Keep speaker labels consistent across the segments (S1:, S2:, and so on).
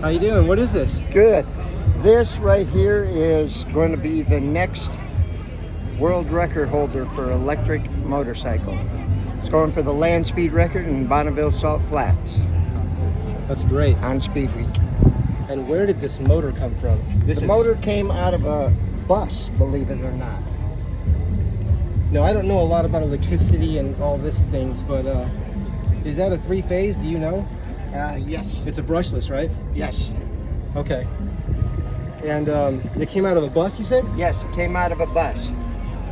S1: How you doing? What is this?
S2: Good. This right here is going to be the next world record holder for electric motorcycle. It's going for the land speed record in Bonneville Salt Flats
S1: That's great.
S2: on Speed Week.
S1: And where did this motor come from?
S2: The motor came out of a bus, believe it or not.
S1: No, I don't know a lot about electricity and all this things, but is that a three-phase? Do you know?
S2: Yes.
S1: It's a brushless, right?
S2: Yes.
S1: Okay. And it came out of a bus, you said?
S2: Yes, it came out of a bus.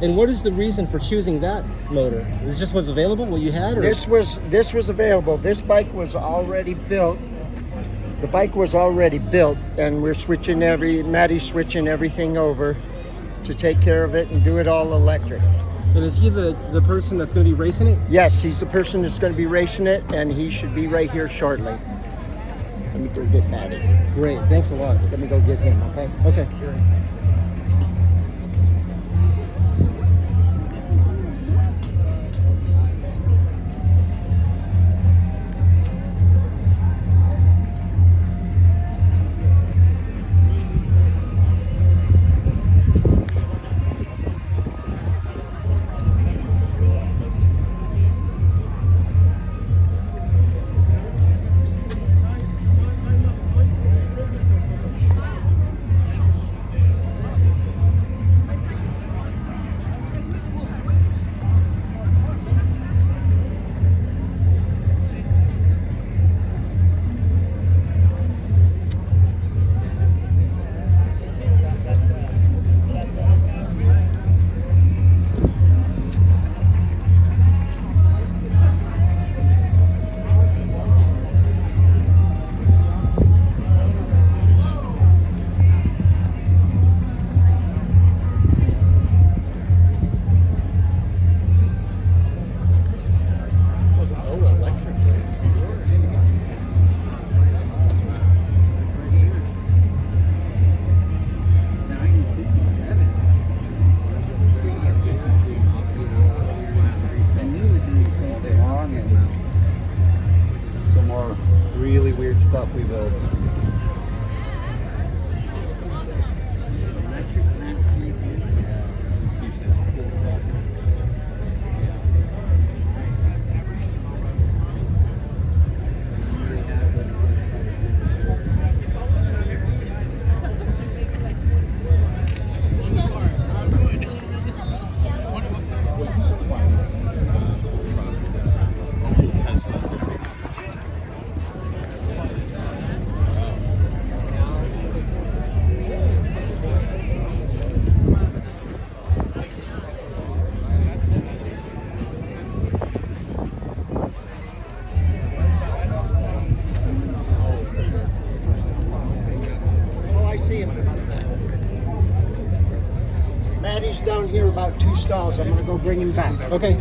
S1: And what is the reason for choosing that motor? Is it just what's available, what you had? Or?
S2: This was available. This bike was already built. The bike was already built, and we're Maddie's switching everything over to take care of it and do it all electric.
S1: And is he the person that's going to be racing it?
S2: Yes, he's the person that's going to be racing it, and he should be right here shortly. Let me go get Maddie.
S1: Great, thanks a lot.
S2: Let me go get him, okay?
S1: Okay.
S3: Really weird stuff we built.
S2: Maddie's down here about 2 stalls. I'm gonna go bring him back.
S1: Okay.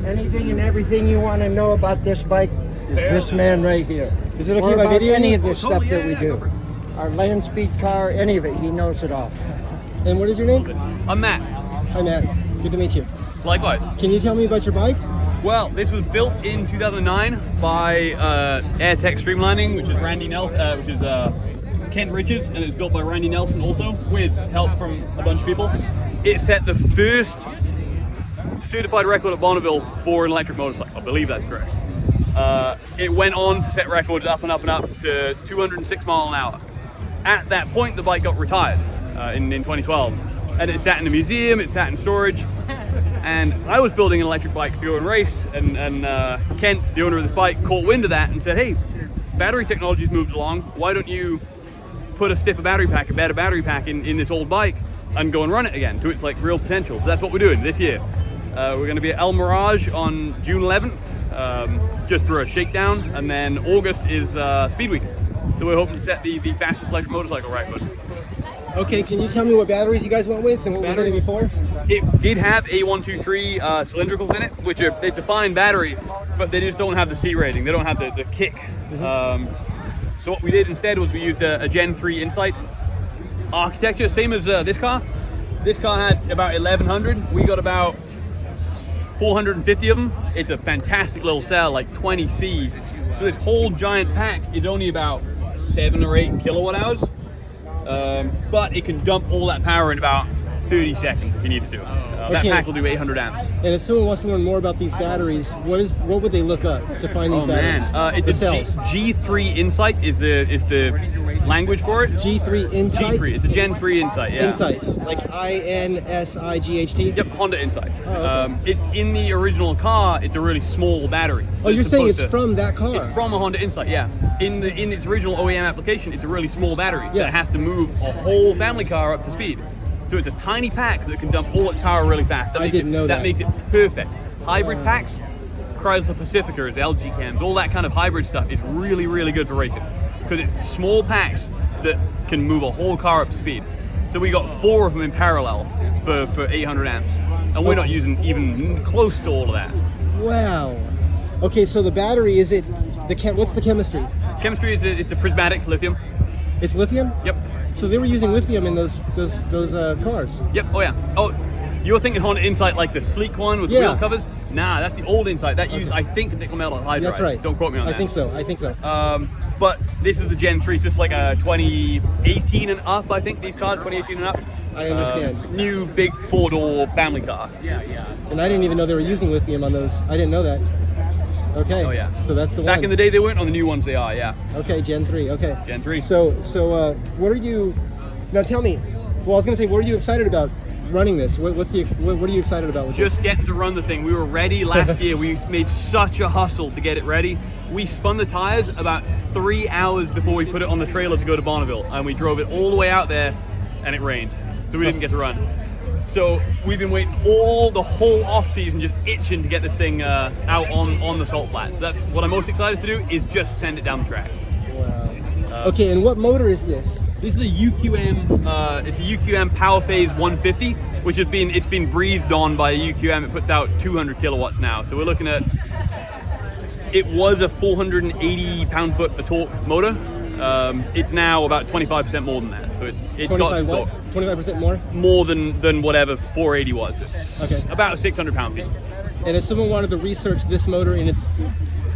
S2: Anything and everything you want to know about this bike is this man right here.
S1: Is it okay
S2: or
S1: if I
S2: about
S1: video
S2: any
S1: you?
S2: of this stuff that we do. Our land speed car, any of it, he knows it all.
S1: And what is your name?
S4: I'm Matt.
S1: Hi, Matt. Good to meet you.
S4: Likewise.
S1: Can you tell me about your bike?
S4: Well, this was built in 2009 by AirTech Streamlining, which is Randy Nelson, which is Kent Richards, and it was built by Randy Nelson also, with help from a bunch of people. It set the first certified record at Bonneville for an electric motorcycle. I believe that's correct. It went on to set records up and up and up to 206 miles an hour. at that point, the bike got retired in 2012. And it sat in a museum, it sat in storage. And I was building an electric bike to go and race, and Kent, the owner of this bike, caught wind of that and said, hey, battery technology's moved along, why don't you put a stiffer battery pack, a better battery pack in this old bike and go and run it again to its like real potential. So that's what we're doing this year. We're going to be at El Mirage on June 11th, just for a shakedown, and then August is Speed Week. So we're hoping to set the fastest electric motorcycle record.
S1: Okay, can you tell me what batteries you guys went with and what was in it before?
S4: It did have A123 cylindricals in it, which it's a fine battery, but they just don't have the C rating. They don't have the kick. So what we did instead was we used a Gen 3 Insight architecture, same as this car. This car had about 1,100. We got about 450 of them. It's a fantastic little cell, like 20C. So this whole giant pack is only about 7 or 8 kilowatt hours. But it can dump all that power in about 30 seconds if you need it to. That pack will do 800 amps.
S1: And if someone wants to learn more about these batteries, what would they look up to find these batteries?
S4: It's a G3 Insight is the language for it.
S1: G3 Insight?
S4: G3, it's a Gen 3 Insight, yeah.
S1: Insight, like INSIGHT?
S4: Yep, Honda Insight.
S1: Oh, okay.
S4: It's in the original car, it's a really small battery.
S1: Oh, you're saying it's from that car?
S4: It's from a Honda Insight, yeah. In its original OEM application, it's a really small battery that has to move a whole family car up to speed. So it's a tiny pack that can dump all its power really fast.
S1: I didn't know that.
S4: That makes it perfect. Hybrid packs, Chrysler Pacificas, LG Cams, all that kind of hybrid stuff is really, really good for racing because it's small packs that can move a whole car up to speed. So we got 4 of them in parallel for 800 amps, and we're not using even close to all of that.
S1: Wow. Okay, so the battery, is it what's the chemistry?
S4: Chemistry is it's a prismatic lithium.
S1: It's lithium?
S4: Yep.
S1: So they were using lithium in those cars.
S4: Yep. Oh yeah. Oh, you're thinking Honda Insight like the sleek one with the wheel covers? Nah, that's the old Insight. That used I think nickel metal hydride.
S1: That's right.
S4: Don't quote me on that.
S1: I think so.
S4: But this is the Gen 3. It's just like a 2018 and up. I think these cars 2018 and up.
S1: I understand.
S4: New big 4-door family car.
S1: Yeah. And I didn't even know they were using lithium on those. I didn't know that. Okay.
S4: Oh yeah.
S1: So that's the one.
S4: Back in the day they weren't. On the new ones they are. Yeah.
S1: Okay, Gen 3. Okay.
S4: Gen 3.
S1: So what are you? Now tell me. Well, I was gonna say, what are you excited about running this? What are you excited about with
S4: Just
S1: this?
S4: getting to run the thing. We were ready last year. We made such a hustle to get it ready. We spun the tires about 3 hours before we put it on the trailer to go to Bonneville, and we drove it all the way out there, and it rained, so we didn't get to run. So we've been waiting the whole off season, just itching to get this thing out on the salt flats. So that's what I'm most excited to do, is just send it down the track.
S1: Wow. Okay, and what motor is this?
S4: This is a UQM. It's a UQM Power Phase 150, which has been breathed on by UQM. It puts out 200 kilowatts now. So we're looking at. It was a 480 pound-foot of torque motor. It's now about 25% more than that. So it's got some torque.
S1: 25% more?
S4: More than whatever 480 was.
S1: Okay.
S4: About 600 pound-feet.
S1: And if someone wanted to research this motor in its,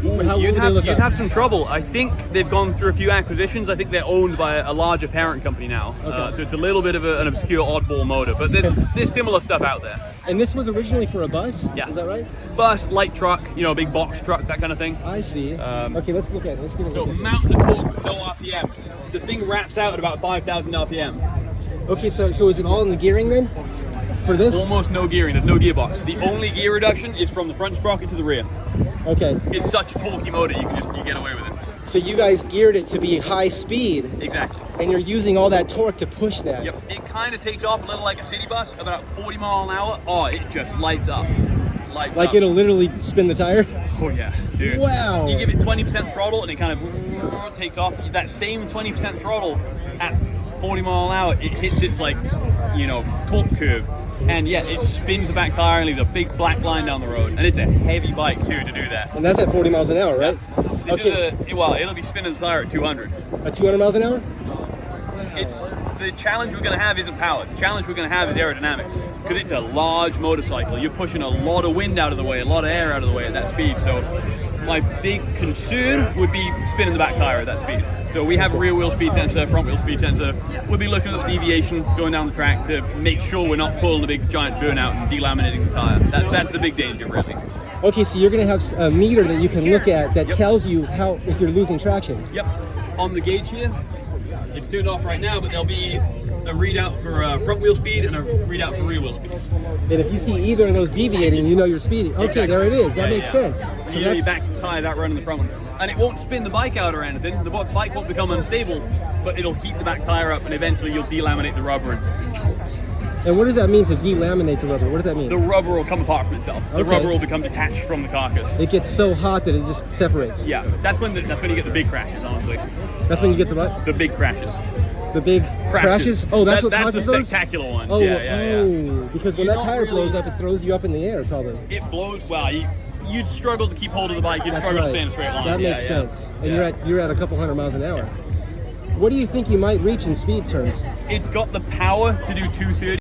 S4: You'd have some trouble. I think they've gone through a few acquisitions. I think they're owned by a larger parent company now.
S1: Okay.
S4: So it's a little bit of an obscure oddball motor, but there's similar stuff out there.
S1: And this was originally for a bus?
S4: Yeah.
S1: Is that right?
S4: Bus, light truck, big box truck, that kind of thing.
S1: I see. Okay, let's look at it. Let's get a
S4: So
S1: look at it.
S4: mountain of torque, no RPM. The thing wraps out at about 5,000 RPM.
S1: Okay, so is it all in the gearing then? For this?
S4: Almost no gearing. There's no gearbox. The only gear reduction is from the front sprocket to the rear.
S1: Okay.
S4: It's such a torquey motor, you get away with it.
S1: So you guys geared it to be high speed.
S4: Exactly.
S1: And you're using all that torque to push that.
S4: Yep. It kind of takes off a little like a city bus, about 40 mile an hour. Oh, it just lights up.
S1: Like it'll literally spin the tire?
S4: Oh yeah, dude.
S1: Wow.
S4: You give it 20% throttle and it kind of takes off. That same 20% throttle at 40 mile an hour, it hits its torque curve. And yeah, it spins the back tire and leaves a big black line down the road. And it's a heavy bike too to do that.
S1: And that's at 40 miles an hour, right?
S4: This is it'll be spinning the tire at 200.
S1: At 200 miles an hour?
S4: It's the challenge we're going to have isn't power. The challenge we're going to have is aerodynamics, because it's a large motorcycle. You're pushing a lot of wind out of the way, a lot of air out of the way at that speed. So my big concern would be spinning the back tire at that speed. So we have a rear wheel speed sensor, front wheel speed sensor. We'll be looking at the deviation going down the track to make sure we're not pulling a big giant burnout and delaminating the tire. That's the big danger, really.
S1: Okay, so you're going to have a meter that you can look at that tells you if you're losing traction.
S4: Yep. On the gauge here, It's turned off right now, but there'll be a readout for front wheel speed and a readout for rear wheel speed.
S1: And if you see either of those deviating, you know you're speeding. Okay,
S4: Exactly.
S1: there it is. That
S4: Yeah,
S1: makes
S4: yeah.
S1: sense.
S4: So
S1: So
S4: you need
S1: that's
S4: back tire that running the front one. And it won't spin the bike out or anything. The bike won't become unstable, but it'll keep the back tire up, and eventually you'll delaminate the rubber.
S1: and what does that mean to delaminate the rubber? What does that mean?
S4: The rubber will come apart from itself. The
S1: Okay.
S4: rubber will become detached from the carcass.
S1: It gets so hot that it just separates.
S4: Yeah, that's when you get the big crashes. Honestly,
S1: That's when you get the what?
S4: the big crashes.
S1: The big crashes? Oh, that's what
S4: that's
S1: causes
S4: the
S1: those?
S4: spectacular ones.
S1: Oh,
S4: yeah.
S1: because when
S4: You're
S1: that
S4: not
S1: tire blows
S4: really-
S1: up, it throws you up in the air, probably.
S4: It blows. Well, you'd struggle to keep hold of the bike. You'd
S1: That's
S4: struggle
S1: right.
S4: to stay in a straight line.
S1: That
S4: Yeah,
S1: makes
S4: yeah.
S1: sense. And
S4: Yeah.
S1: you're at a couple hundred miles an hour. What do you think you might reach in speed terms?
S4: It's got the power to do 230.